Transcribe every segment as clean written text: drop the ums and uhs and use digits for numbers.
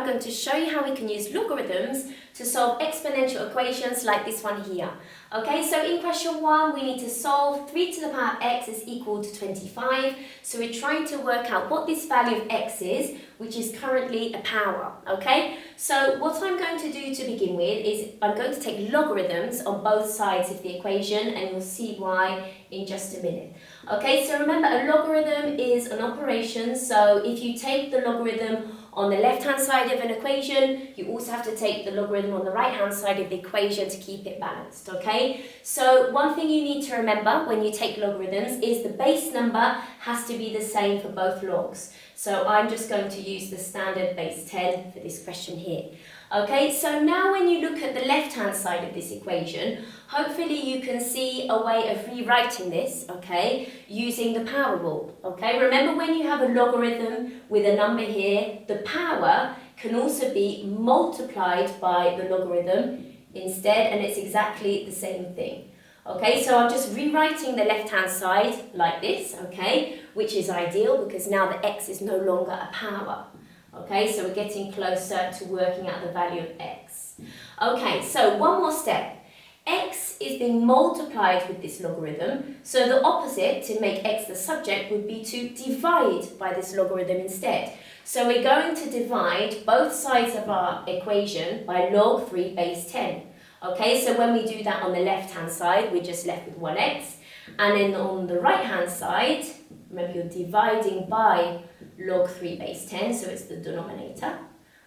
I'm going to show you how we can use logarithms to solve exponential equations like this one here. Okay, so in question 1, we need to solve 3 to the power of x is equal to 25. So we're trying to work out what this value of x is, which is currently a power. Okay, so what I'm going to do to begin with is I'm going to take logarithms on both sides of the equation, and you'll see why in just a minute. Okay, so remember, a logarithm is an operation, so if you take the logarithm on the left-hand side of an equation, you also have to take the logarithm on the right-hand side of the equation to keep it balanced, okay? So one thing you need to remember when you take logarithms is the base number has to be the same for both logs. So I'm just going to use the standard base 10 for this question here. Okay, so now when you look at the left-hand side of this equation, hopefully you can see a way of rewriting this, okay, using the power rule, okay? Remember, when you have a logarithm with a number here, the power can also be multiplied by the logarithm instead, and it's exactly the same thing. Okay, so I'm just rewriting the left-hand side like this, okay, which is ideal because now the x is no longer a power. Okay, so we're getting closer to working out the value of x. Okay, so one more step. X is being multiplied with this logarithm, so the opposite to make x the subject would be to divide by this logarithm instead. So we're going to divide both sides of our equation by log 3 base 10. Okay, so when we do that on the left-hand side, we're just left with 1x. And then on the right-hand side, remember you're dividing by log 3 base 10, so it's the denominator.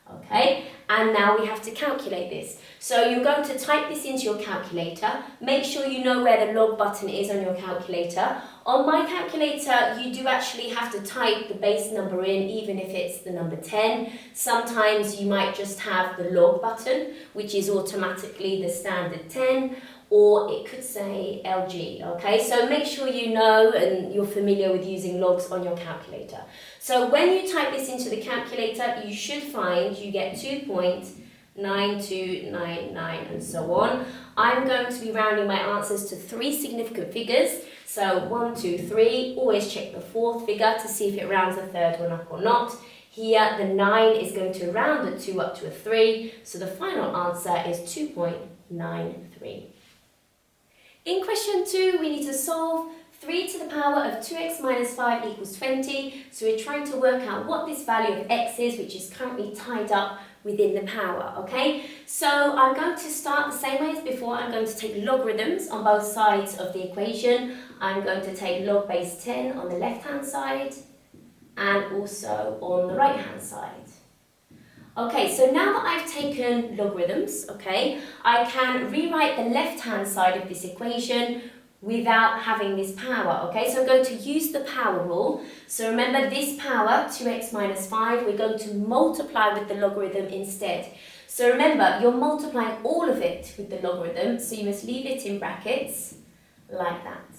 Okay, and now we have to calculate this. So you're going to type this into your calculator. Make sure you know where the log button is on your calculator. On my calculator, you do actually have to type the base number in, even if it's the number 10. Sometimes you might just have the log button, which is automatically the standard 10, or it could say LG, okay? So make sure you know and you're familiar with using logs on your calculator. So when you type this into the calculator, you should find you get 2.9299 and so on. I'm going to be rounding my answers to 3 significant figures. So 1, 2, 3, always check the 4th figure to see if it rounds the 3rd one up or not. Here, the 9 is going to round the 2 up to a 3, so the final answer is 2.93. In question 2, we need to solve 3 to the power of 2x minus 5 equals 20. So we're trying to work out what this value of x is, which is currently tied up within the power, okay? So I'm going to start the same way as before. I'm going to take logarithms on both sides of the equation. I'm going to take log base 10 on the left-hand side and also on the right-hand side. Okay, so now that I've taken logarithms, okay, I can rewrite the left-hand side of this equation without having this power, okay? So I'm going to use the power rule. So remember, this power, 2x minus 5, we're going to multiply with the logarithm instead. So remember, you're multiplying all of it with the logarithm, so you must leave it in brackets like that.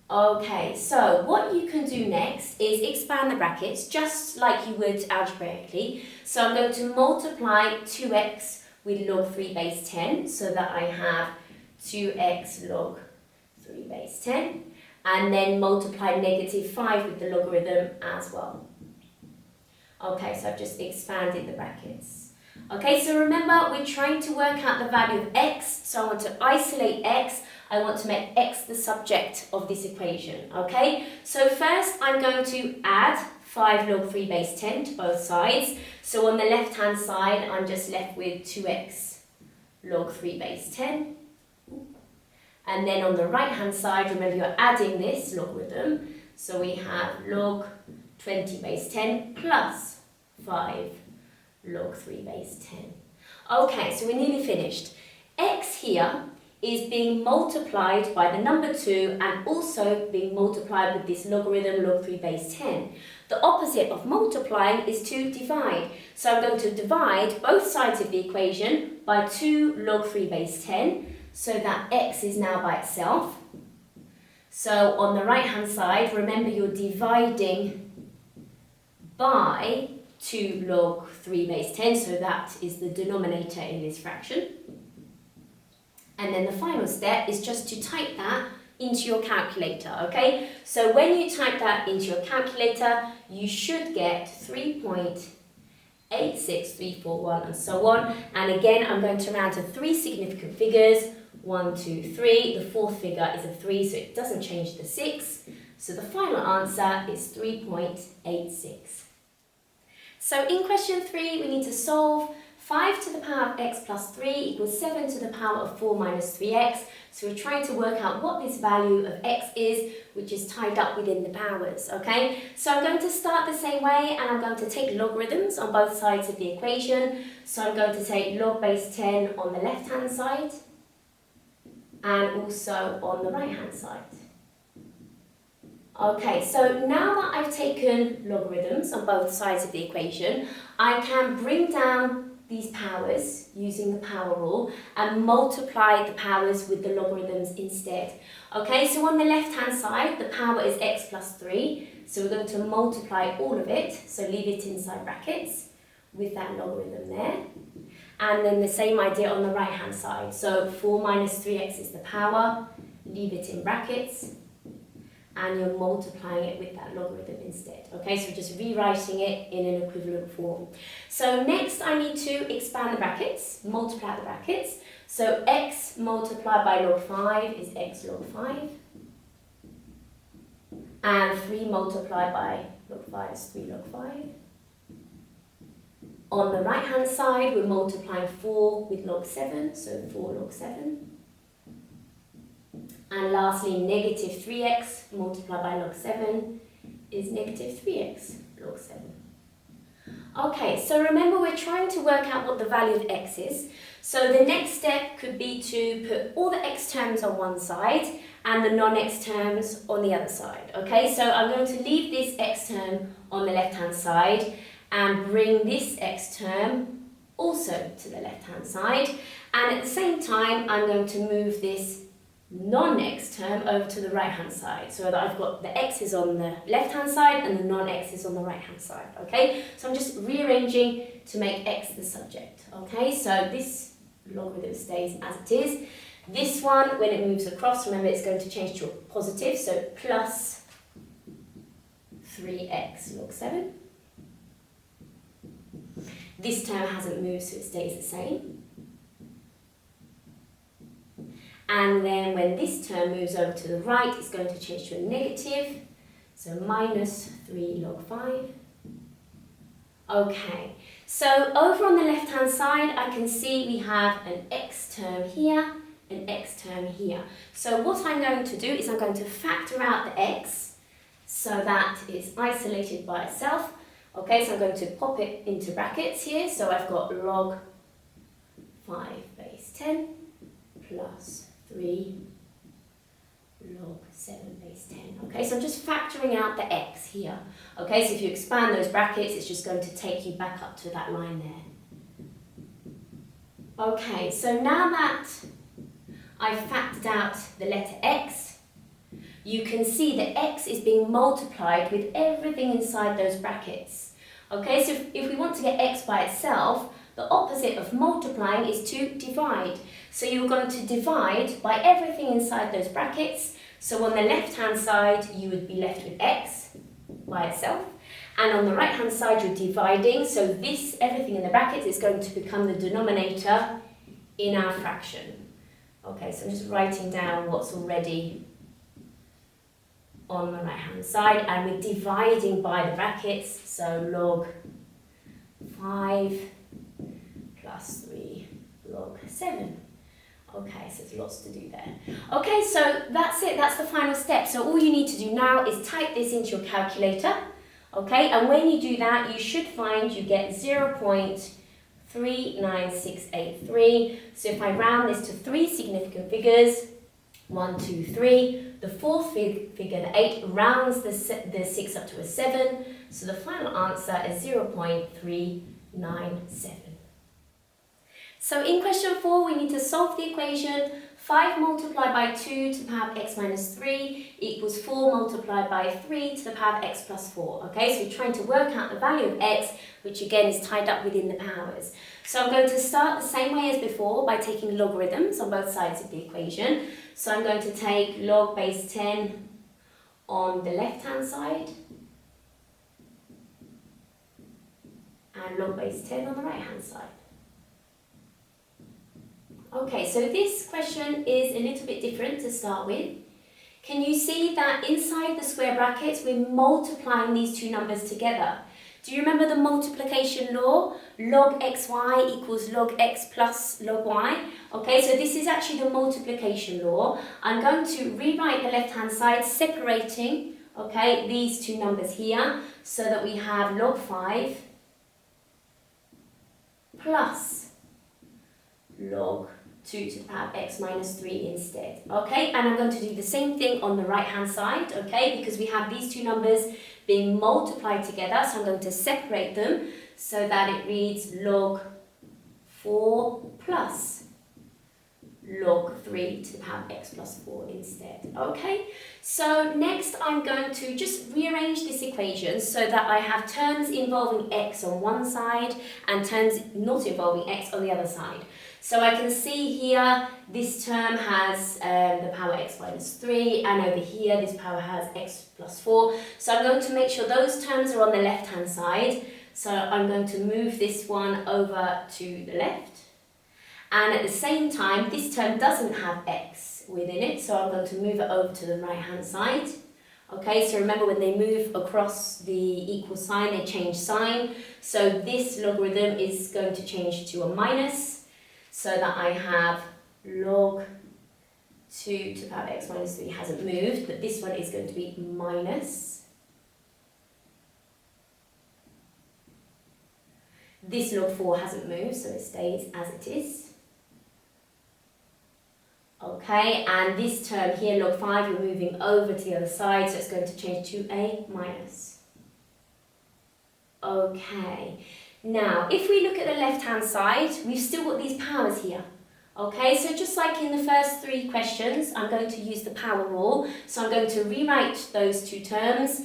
Okay, so what you can do next is expand the brackets just like you would algebraically. So I'm going to multiply 2x with log 3 base 10 so that I have 2x log 3 base 10, and then multiply negative 5 with the logarithm as well. Okay, so I've just expanded the brackets. Okay, so remember, we're trying to work out the value of x, so I want to isolate x. I want to make x the subject of this equation, okay? So first, I'm going to add 5 log 3 base 10 to both sides. So on the left-hand side, I'm just left with 2x log 3 base 10. And then on the right-hand side, remember you're adding this logarithm. So we have log 20 base 10 plus 5 log 3 base 10. Okay, so we're nearly finished. X here is being multiplied by the number 2 and also being multiplied with this logarithm log 3 base 10. The opposite of multiplying is to divide. So I'm going to divide both sides of the equation by 2 log 3 base 10 so that x is now by itself. So on the right hand side, remember you're dividing by 2 log 3 base 10, so that is the denominator in this fraction. And then the final step is just to type that into your calculator, okay? So when you type that into your calculator, you should get 3.86341 and so on. And again, I'm going to round to 3 significant figures. 1, 2, 3. The fourth figure is a 3, so it doesn't change the 6. So the final answer is 3.86. So in question 3, we need to solve 5 to the power of x plus 3 equals 7 to the power of 4 minus 3x. So we're trying to work out what this value of x is, which is tied up within the powers, okay? So I'm going to start the same way, and I'm going to take logarithms on both sides of the equation. So I'm going to take log base 10 on the left-hand side, and also on the right-hand side. Okay, so now that I've taken logarithms on both sides of the equation, I can bring down these powers using the power rule and multiply the powers with the logarithms instead. Okay, so on the left-hand side, the power is x plus 3, so we're going to multiply all of it, so leave it inside brackets with that logarithm there. And then the same idea on the right-hand side, so 4 minus 3x is the power, leave it in brackets, and you're multiplying it with that logarithm instead. Okay, so we're just rewriting it in an equivalent form. So next I need to expand the brackets, multiply the brackets. So x multiplied by log 5 is x log 5. And 3 multiplied by log 5 is 3 log 5. On the right hand side, we're multiplying 4 with log 7, so 4 log 7. And lastly, negative 3x multiplied by log 7 is negative 3x log 7. Okay, so remember we're trying to work out what the value of x is. So the next step could be to put all the x terms on one side and the non-x terms on the other side. Okay, so I'm going to leave this x term on the left-hand side and bring this x term also to the left-hand side. And at the same time, I'm going to move this non-x term over to the right-hand side, so that I've got the x's on the left-hand side and the non-x's on the right-hand side, okay? So I'm just rearranging to make x the subject, okay? So this logarithm stays as it is. This one, when it moves across, remember it's going to change to a positive, so plus 3x log 7. This term hasn't moved, so it stays the same. And then when this term moves over to the right, it's going to change to a negative, so minus 3 log 5. Okay, so over on the left-hand side, I can see we have an x term here, an x term here. So what I'm going to do is I'm going to factor out the x, so that it's isolated by itself. Okay, so I'm going to pop it into brackets here, so I've got log 5 base 10 plus 3 log 7 base 10. Okay, so I'm just factoring out the x here. Okay, so if you expand those brackets, it's just going to take you back up to that line there. Okay, so now that I've factored out the letter x, you can see that x is being multiplied with everything inside those brackets. Okay, so if we want to get x by itself, the opposite of multiplying is to divide. So you're going to divide by everything inside those brackets. So on the left-hand side, you would be left with x by itself. And on the right-hand side, you're dividing. So this, everything in the brackets, is going to become the denominator in our fraction. Okay, so I'm just writing down what's already on the right-hand side. And we're dividing by the brackets. So log 5 plus 3 log 7. Okay, so there's lots to do there. Okay, so that's it, that's the final step. So all you need to do now is type this into your calculator. Okay, and when you do that, you should find you get 0.39683. So if I round this to 3 significant figures, 1, 2, 3, the fourth figure, the 8, rounds the 6 up to a 7. So the final answer is 0.397. So in question 4, we need to solve the equation 5 multiplied by 2 to the power of x minus 3 equals 4 multiplied by 3 to the power of x plus 4. Okay, so we're trying to work out the value of x, which again is tied up within the powers. So I'm going to start the same way as before by taking logarithms on both sides of the equation. So I'm going to take log base 10 on the left-hand side and log base 10 on the right-hand side. Okay, so this question is a little bit different to start with. Can you see that inside the square brackets we're multiplying these two numbers together? Do you remember the multiplication law? Log xy equals log x plus log y. Okay, so this is actually the multiplication law. I'm going to rewrite the left-hand side, separating, okay, these two numbers here, so that we have log 5 plus log 2 to the power of x minus 3 instead. Okay, and I'm going to do the same thing on the right hand side, okay, because we have these two numbers being multiplied together, so I'm going to separate them so that it reads log 4 plus log 3 to the power of x plus 4 instead. Okay, so next I'm going to just rearrange this equation so that I have terms involving x on one side and terms not involving x on the other side. So I can see here this term has the power x minus 3, and over here this power has x plus 4. So I'm going to make sure those terms are on the left hand side. So I'm going to move this one over to the left. And at the same time, this term doesn't have x within it, so I'm going to move it over to the right hand side. Okay, so remember when they move across the equal sign, they change sign. So this logarithm is going to change to a minus, so that I have log 2 to the power of x minus 3 hasn't moved, but this one is going to be minus. This log 4 hasn't moved, so it stays as it is. Okay, and this term here, log 5, we're moving over to the other side, so it's going to change to a minus. Okay, now if we look at the left-hand side, we've still got these powers here. Okay, so just like in the first 3 questions, I'm going to use the power rule. So I'm going to rewrite those two terms,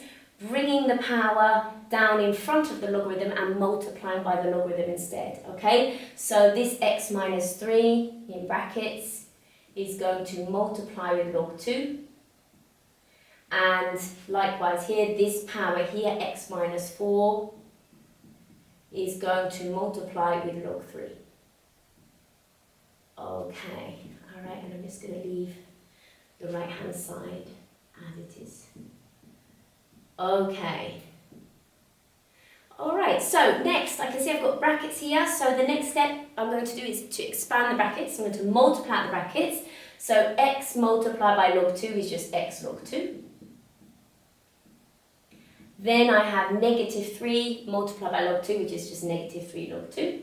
bringing the power down in front of the logarithm and multiplying by the logarithm instead. Okay, so this x minus 3 in brackets is going to multiply with log 2. And likewise here, this power here, x minus 4, is going to multiply with log 3. Okay, alright, and I'm just going to leave the right hand side as it is. Okay. Alright, so next, I can see I've got brackets here, so the next step I'm going to do is to expand the brackets. I'm going to multiply the brackets. So x multiplied by log 2 is just x log 2. Then I have negative 3 multiplied by log 2, which is just negative 3 log 2.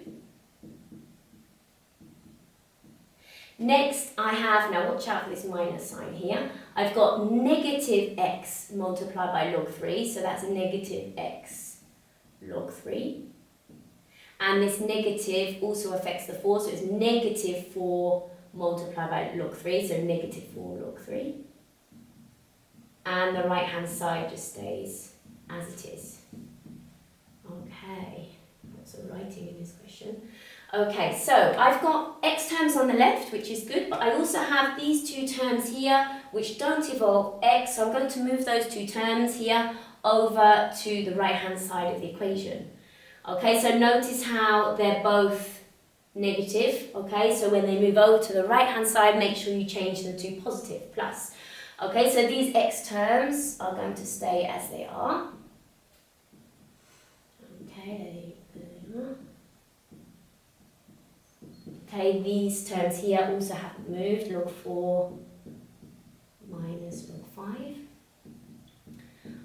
Next, I have, now watch out for this minus sign here, I've got negative x multiplied by log 3, so that's negative x log 3. And this negative also affects the 4, so it's negative 4 multiplied by log 3, so negative 4 log 3. And the right hand side just stays as it is. Okay, lots of writing in this question. Okay, so I've got x terms on the left, which is good, but I also have these two terms here which don't involve x, so I'm going to move those two terms here over to the right hand side of the equation. Okay, so notice how they're both negative, okay, so when they move over to the right hand side, make sure you change them to positive, plus. Okay, so these x terms are going to stay as they are. Okay, there you are. Okay, these terms here also haven't moved, log 4 minus log 5.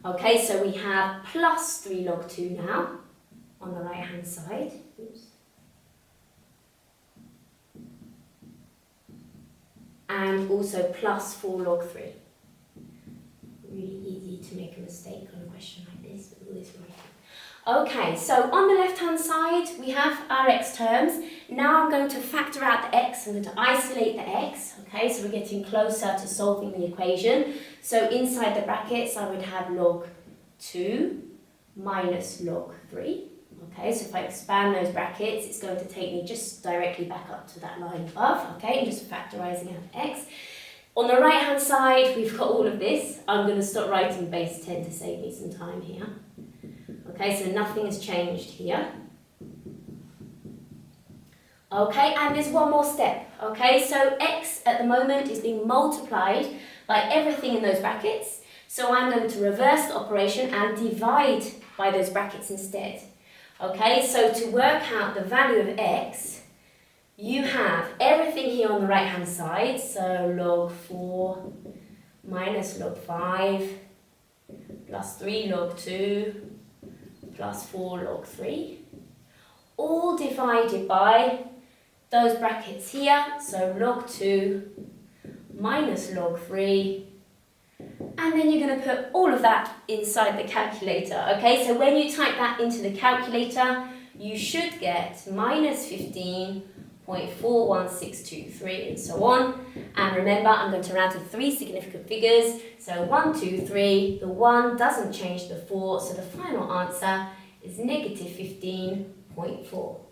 Okay, so we have plus 3 log 2 now on the right hand side. Oops. And also plus 4 log 3. Really easy to make a mistake on a question like this with all this writing. Okay, so on the left hand side we have our x terms. Now I'm going to factor out the x. I'm going to isolate the x. Okay, so we're getting closer to solving the equation. So inside the brackets, I would have log 2 minus log 3. Okay, so if I expand those brackets, it's going to take me just directly back up to that line above. Okay, and just factorising out the x. On the right hand side, we've got all of this. I'm going to stop writing base 10 to save me some time here. Okay, so nothing has changed here. Okay, and there's one more step. Okay, so x at the moment is being multiplied by everything in those brackets. So I'm going to reverse the operation and divide by those brackets instead. Okay, so to work out the value of x, you have everything here on the right hand side. So log 4 minus log 5 plus 3 log 2 plus 4 log 3. All divided by those brackets here, so log 2 minus log 3, and then you're going to put all of that inside the calculator. Okay, so when you type that into the calculator, you should get minus 15.41623 and so on. And remember, I'm going to round to 3 significant figures, so 1, 2, 3, the 1 doesn't change the 4, so the final answer is negative 15.4.